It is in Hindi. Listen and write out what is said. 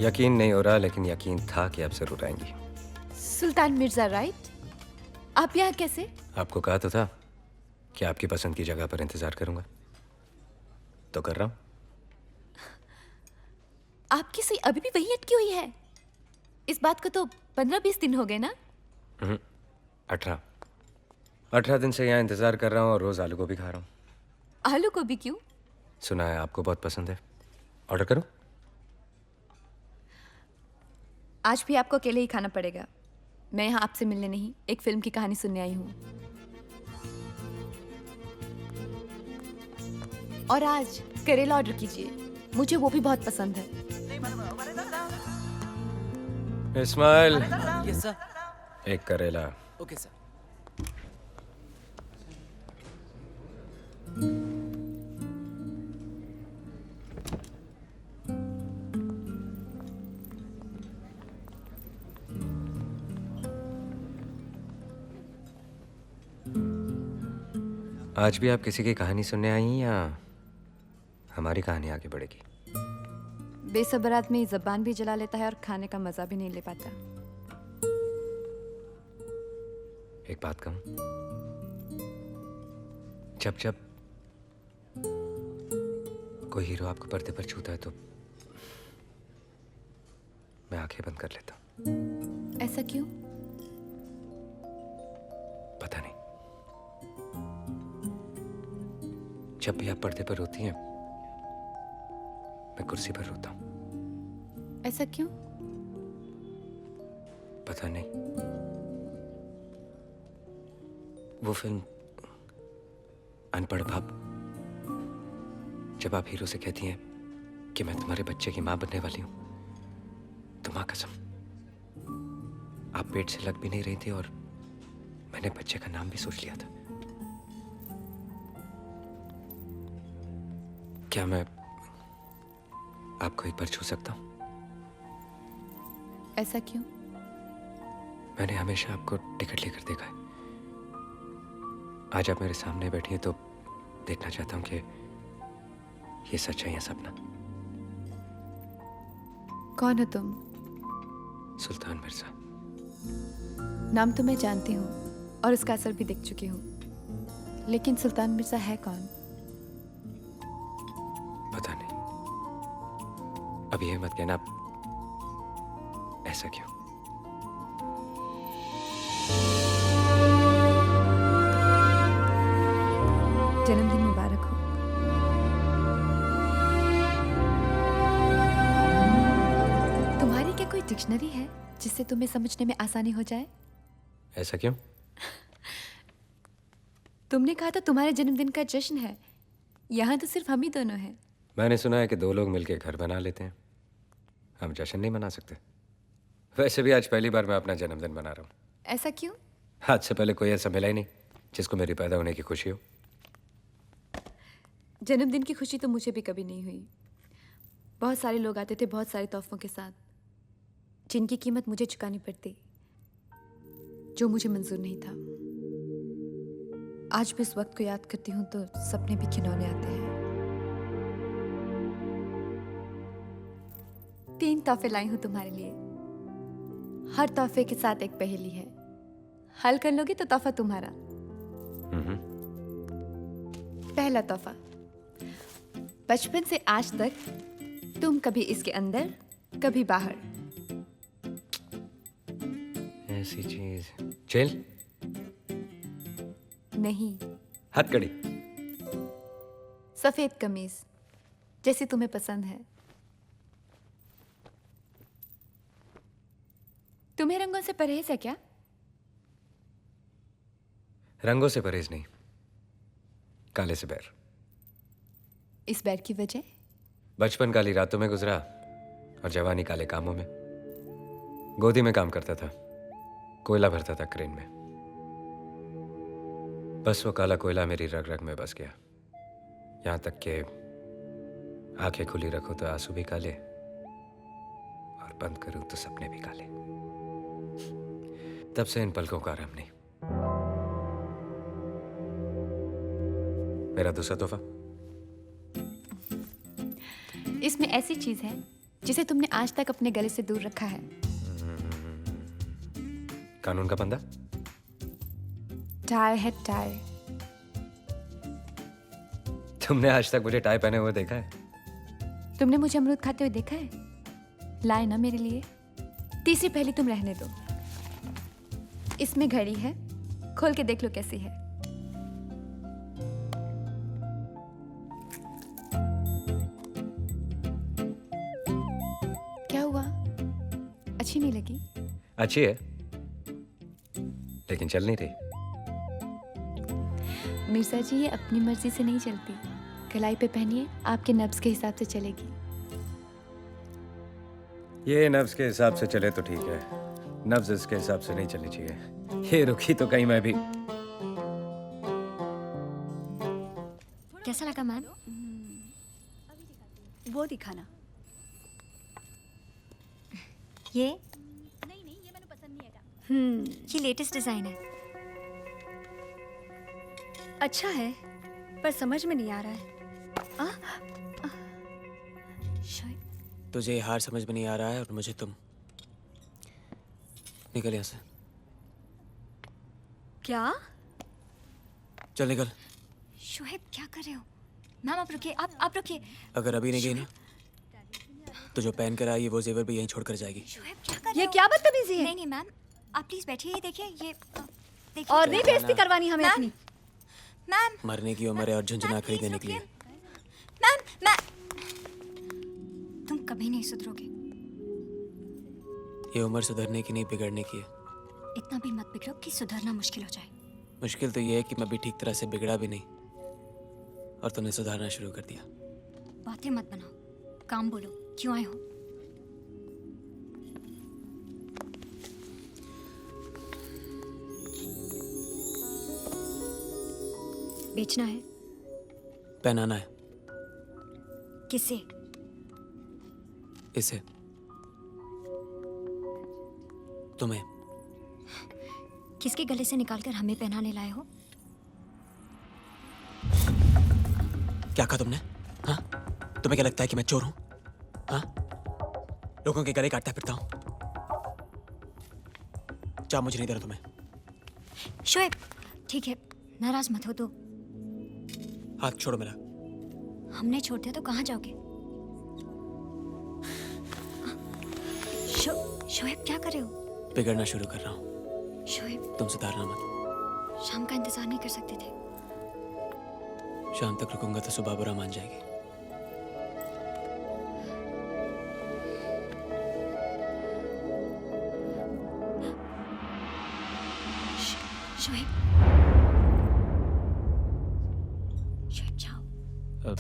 यकीन नहीं हो रहा, लेकिन यकीन था कि आप जरूर आएंगी। सुल्तान मिर्जा, राइट? आप यहाँ कैसे? आपको कहा तो था कि आपकी पसंद की जगह पर इंतजार करूंगा, तो कर रहा हूं। आपकी सुई अभी भी वही अटकी हुई है? इस बात को तो 15-20 दिन हो गए ना? 18 दिन से यहाँ इंतजार कर रहा हूँ और रोज आलू गोभी खा रहा हूँ। आलू गोभी क्यों? सुना है आपको बहुत पसंद है। ऑर्डर करूं? आज भी आपको अकेले ही खाना पड़ेगा। मैं यहाँ आपसे मिलने नहीं, एक फिल्म की कहानी सुनने आई हूँ। और आज करेला ऑर्डर कीजिए, मुझे वो भी बहुत पसंद है। Ismail, yes sir. एक करेला। Okay sir. आज भी आप किसी की कहानी सुनने आई हैं या हमारी कहानी आगे बढ़ेगी? बेसब्र आदमी जबान भी जला लेता है और खाने का मजा भी नहीं ले पाता। एक बात कहूं, जब जब कोई हीरो आपको पर्दे पर छूता है तो मैं आंखें बंद कर लेता हूं। ऐसा क्यों? पता नहीं, जब भी आप पर्दे पर होती हैं मैं कुर्सी पर रोता हूं। ऐसा क्यों? पता नहीं, वो फिल्म अनपढ़ बाप, जब आप हीरो से कहती हैं कि मैं तुम्हारे बच्चे की मां बनने वाली हूं, तो मां कसम आप पेट से लग भी नहीं रही थी और मैंने बच्चे का नाम भी सोच लिया था। क्या मैं आपको एक बार छू सकता हूं? ऐसा क्यों? मैंने हमेशा आपको टिकट लेकर देखा है। आज आप मेरे सामने बैठी हैं तो देखना चाहता हूं कि ये सच है या सपना। कौन हो तुम? सुल्तान मिर्जा। नाम तो मैं जानती हूँ और उसका असर भी देख चुकी हूँ, लेकिन सुल्तान मिर्जा है कौन? पता नहीं। अब ये मत कहना ऐसा क्यों। जन्मदिन मुबारक हो। तुम्हारी क्या कोई डिक्शनरी है जिससे तुम्हें समझने में आसानी हो जाए? ऐसा क्यों? तुमने कहा था तुम्हारे जन्मदिन का जश्न है। यहाँ तो सिर्फ हम ही दोनों हैं। मैंने सुना है कि दो लोग मिलकर घर बना लेते हैं, हम जश्न नहीं मना सकते। वैसे भी आज पहली बार मैं अपना जन्मदिन मना रहा हूँ। ऐसा क्यों? आज से पहले कोई ऐसा मिला ही नहीं जिसको मेरी पैदा होने की खुशी हो। जन्मदिन की खुशी तो मुझे भी कभी नहीं हुई। बहुत सारे लोग आते थे बहुत सारे तोहफों के साथ, जिनकी कीमत मुझे चुकानी पड़ती, जो मुझे मंजूर नहीं था। आज भी उस वक्त को याद करती हूँ तो सपने भी खिलौने आते हैं। 3 तोहफे लाई हूँ तुम्हारे लिए। हर तोहफे के साथ एक पहेली है। हल कर लोगे तो तोहफा तुम्हारा। पहला तोहफा, बचपन से आज तक तुम कभी इसके अंदर कभी बाहर। ऐसी चीज जेल? नहीं, हथकड़ी? सफेद कमीज जैसी तुम्हें पसंद है। तुम्हें रंगों से परहेज है क्या? रंगों से परहेज नहीं, काले से बैर। इस बैर की वजह? बचपन काली रातों में गुजरा और जवानी काले कामों में। गोदी में काम करता था, कोयला भरता था क्रेन में। बस वो काला कोयला मेरी रग रग में बस गया, यहां तक कि आंखें खुली रखो तो आंसू भी काले और बंद करूं तो सपने भी काले। तब से इन पलकों का आराम नहीं। मेरा दूसरा तोहफा, इसमें ऐसी चीज है जिसे तुमने आज तक अपने गले से दूर रखा है। कानून का बंदा। टाई है टाई। तुमने आज तक मुझे टाई पहने हुए देखा है? तुमने मुझे अमरूद खाते हुए देखा है? लाए ना मेरे लिए। तीसरी पहली तुम रहने दो। इसमें घड़ी है, खोल के देख लो कैसी है। क्या हुआ? अच्छी नहीं लगी? अच्छी है, लेकिन चल नहीं रही। मिर्जा जी, ये अपनी मर्जी से नहीं चलती। कलाई पे पहनिए, आपके नब्ज के हिसाब से चलेगी। ये नब्ज के हिसाब से चले तो ठीक है, नब्ज इसके हिसाब से नहीं चलनी चाहिए। ये रुकी तो कहीं मैं भी। कैसा लगा मैम? वो दिखाना। ये नहीं ये मैंने पसंद नहीं आया। ये लेटेस्ट डिजाइन है। अच्छा है पर समझ में नहीं आ रहा है। शोएब, तुझे ये हार समझ में नहीं आ रहा है और मुझे तुम। निकल यहाँ से। क्या? चल निकल। शोएब क्या कर रहे हो? मैम आप रुकिए, आप रुकिए। अगर अभी नहीं गई ना तो जो पहन कर आई है वो जेवर भी यहीं छोड़ कर जाएगी। शोएब क्या कर रहे ये हो? क्या बदतमीजी है? नहीं मैम, आप प्लीज बैठिए। ये देखिए, ये देखिए। और नहीं बेइज्जती करवानी हमें मैम, अपनी। मैम मरने की उम्र है और झुंझुना मैम, खरीदने प्लीज निकली है। मैम तुम कभी नहीं सुधरोगे। ये उम्र सुधरने की नहीं, बिगड़ने की है। इतना भी मत बिगड़ो कि सुधरना मुश्किल हो जाए। मुश्किल तो ये है कि मैं भी ठीक तरह से बिगड़ा भी नहीं और तुमने सुधारना शुरू कर दिया। बातें मत बनाओ, काम बोलो। क्यों आए हो? बेचना है? पहनाना है। किसे? इसे तुम्हें। किसके गले से निकालकर हमें पहनाने लाए हो? क्या कहा तुमने? हाँ, तुम्हें क्या लगता है कि मैं चोर हूं? हाँ, लोगों के गले काटता फिरता हूं। जा, मुझे नहीं दे रहा तुम्हें। शोएब ठीक है, नाराज मत हो। तो हाथ छोड़ो मेरा। हमने छोड़ दिया तो कहाँ जाओगे? शोएब क्या कर रहे हो? बिगड़ना शुरू कर रहा हूं। शोएब तुम सुधारना मत। शाम का इंतजार नहीं कर सकते थे? शाम तक रुकूंगा तो सुबह बुरा मान जाएगी। शोएब जाओ। अब